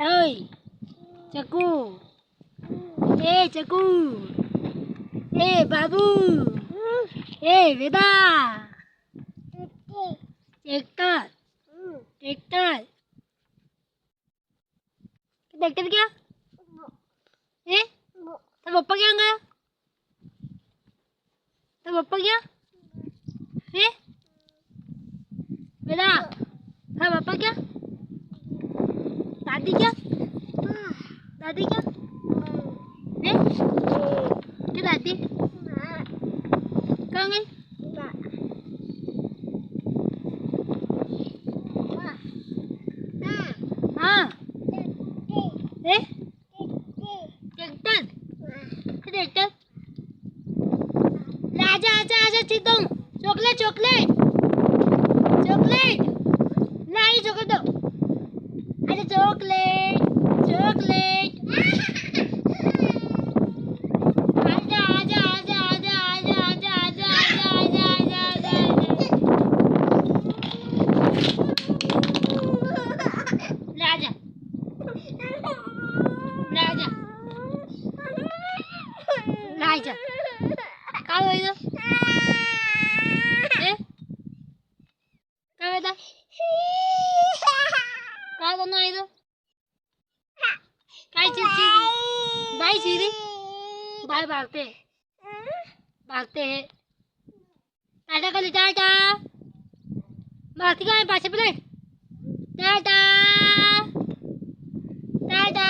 ओय चकू ए चकू ए बाबू ए Veda tractor tractor tractor क्या ए तो पप्पा क्या गया तो पप्पा क्या ए वेदा हाँ पापा क्या दादी क्या दादी क्या हैं क्या दादी कहाँ गई हाँ ट्रैक्टर ट्रैक्टर आजा आजा आजा चितम चॉकलेट चॉकलेट चॉकलेट लाई चॉकलेट दो आजा चॉकलेट चॉकलेट आजा आजा आजा आजा आजा आजा आजा आजा आजा आजा ले आजा ले आजा ले आजा काय होईल ए काय वेदा काय करणार आहे तो काय चिरची बाय चिरी बाय भागते भागते टाटा कर टाटा भागती काय पाचशे प्लेट टाटा टाटा